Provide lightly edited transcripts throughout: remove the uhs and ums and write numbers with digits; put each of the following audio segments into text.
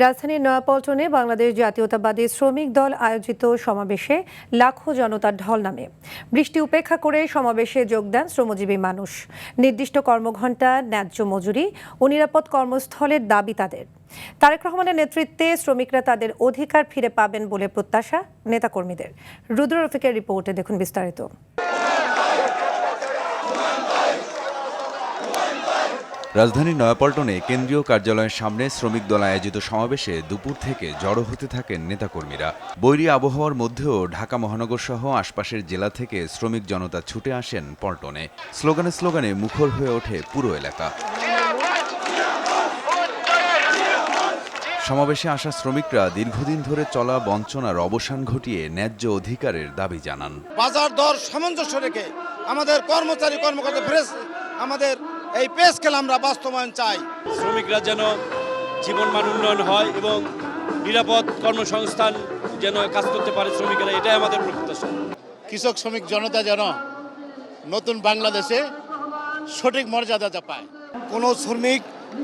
রাজধানীর নয়াপল্টনে বাংলাদেশ জাতীয়তাবাদী শ্রমিক দল আয়োজিত সমাবেশে লাখো জনতার ঢল নামে। বৃষ্টি উপেক্ষা করে সমাবেশে যোগ দেন শ্রমজীবী মানুষ। নির্দিষ্ট কর্মঘণ্টা, ন্যায্য মজুরি ও নিরাপদ কর্মস্থলের দাবি তাদের। তারেক রহমানের নেতৃত্বে শ্রমিকরা তাদের অধিকার ফিরে পাবেন বলে প্রত্যাশা নেতাকর্মীদের। রুদ্র রফিকের রিপোর্টে দেখুন বিস্তারিত। রাজধানীর নয়াপল্টনে কেন্দ্রীয় কার্যালয়ের সামনে শ্রমিক দল আয়োজিত সমাবেশে দুপুর থেকে জড়ো হতে থাকেন নেতাকর্মীরা। বৈরী আবহাওয়ার মধ্যেও ঢাকা মহানগর সহ আশপাশের জেলা থেকে শ্রমিক জনতা ছুটে আসেন পল্টনে। স্লোগানে স্লোগানে মুখর হয়ে ওঠে পুরো এলাকা। সমাবেশে আসা শ্রমিকরা দীর্ঘদিন ধরে চলা বঞ্চনার অবসান ঘটিয়ে ন্যায্য অধিকারের দাবি জানান। বাজার দর সামঞ্জস্য রেখে আমাদের কর্মচারী কর্মকর্তা আমাদের এই পে স্কেল আমরা বাস্তবায়ন চাই। শ্রমিকরা যেন জীবনমান উন্নয়ন হয় এবং নিরাপদ কর্মসংস্থান যেন কাজ করতে পারে শ্রমিকেরা, এটাই আমাদের প্রত্যাশা। কৃষক শ্রমিক জনতা যেন নতুন বাংলাদেশে সঠিক মর্যাদা পায়। কোনো শ্রমিক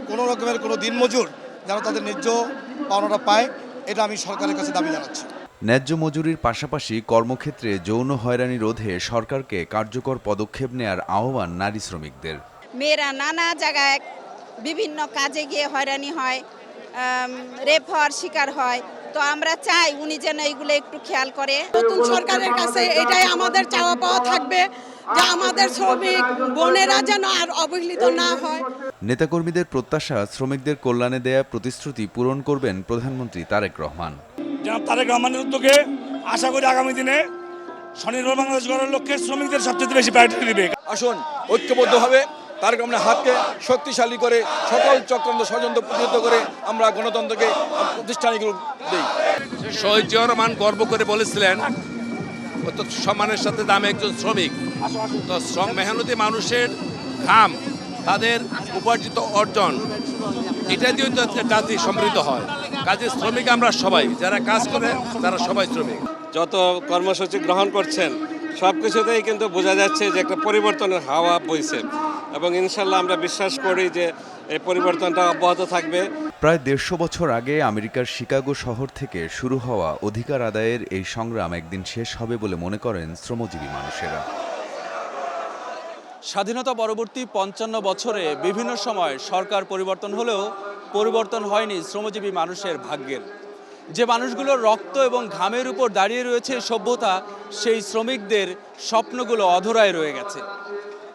কোনো রকমের কোনো দিনমজুর যেন তাদের ন্যায্য পাওনাটা পায়, এটা আমি সরকারের কাছে দাবি জানাচ্ছি। ন্যায্য মজুরির পাশাপাশি কর্মক্ষেত্রে যৌন হয়রানি রোধে সরকারকে কার্যকর পদক্ষেপ নেয়ার আহ্বান নারী শ্রমিকদের। মেয়েরা নানা জায়গায় বিভিন্ন কাজে গিয়ে হয়রানি হয়, রেপ হওয়ার শিকার হয়। তো আমরা চাই উনি যেন এইগুলো একটু খেয়াল করে। নতুন সরকারের কাছে এটাই আমাদের চাওয়া পাওয়া থাকবে যে আমাদের শ্রমিক বোনেরা যেন আর অবহেলিত না হয়। নেতাকর্মীদের প্রত্যাশা, শ্রমিকদের কল্যাণে দেয়া প্রতিশ্রুতি পূরণ করবেন প্রধানমন্ত্রী তারেক রহমান। তারেক রহমানের উদ্যোগে আশা করি আগামী দিনে স্বনির্ভর বাংলাদেশ গড়ার লক্ষ্যে শ্রমিকদের সবচেয়ে বেশি প্রায়োরিটি দিবে। আসুন ঐক্যবদ্ধভাবে তারেক রহমানের হাতকে শক্তিশালী করে সকল চক্রান্ত ষড়যন্ত্র প্রতিহত করে আমরা গণতন্ত্রকে প্রতিষ্ঠানিক রূপ দিই। শহীদ জিয়াউর রহমান গর্ব করে বলেছিলেন সম্মানের সাথে দামে একজন শ্রমিক। তো শ্রম মেহনতি মানুষের ঘাম, তাদের উপার্জিত অর্জন, এটা দিয়ে জাতি সমৃদ্ধ হয়। কাজে শ্রমিক আমরা সবাই, যারা কাজ করে তারা সবাই শ্রমিক। যত কর্মসূচি গ্রহণ করছেন সব কিছুতেই কিন্তু বোঝা যাচ্ছে যে একটা পরিবর্তনের হাওয়া বইছে এবং ইনশাল্লাহ আমরা বিশ্বাস করি যে এই পরিবর্তনটা অব্যাহত থাকবে। প্রায় 150 বছর আগে আমেরিকার শিকাগো শহর থেকে শুরু হওয়া অধিকার আদায়ের এই সংগ্রাম একদিন শেষ হবে বলে মনে করেন শ্রমজীবী মানুষেরা। স্বাধীনতা পরবর্তী 55 বছরে বিভিন্ন সময় সরকার পরিবর্তন হলেও পরিবর্তন হয়নি শ্রমজীবী মানুষের ভাগ্যের। যে মানুষগুলোর রক্ত এবং ঘামের উপর দাঁড়িয়ে রয়েছে সভ্যতা, সেই শ্রমিকদের স্বপ্নগুলো অধরায় রয়ে গেছে।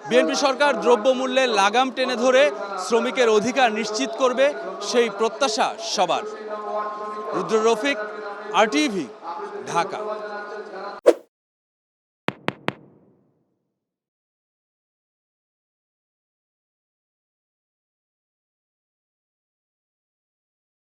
বিএনপি সরকার দ্রব্যমূল্যের লাগাম টেনে ধরে শ্রমিকের অধিকার নিশ্চিত করবে, সেই প্রত্যাশা সবার। রুদ্র রফিক, RTV, ঢাকা।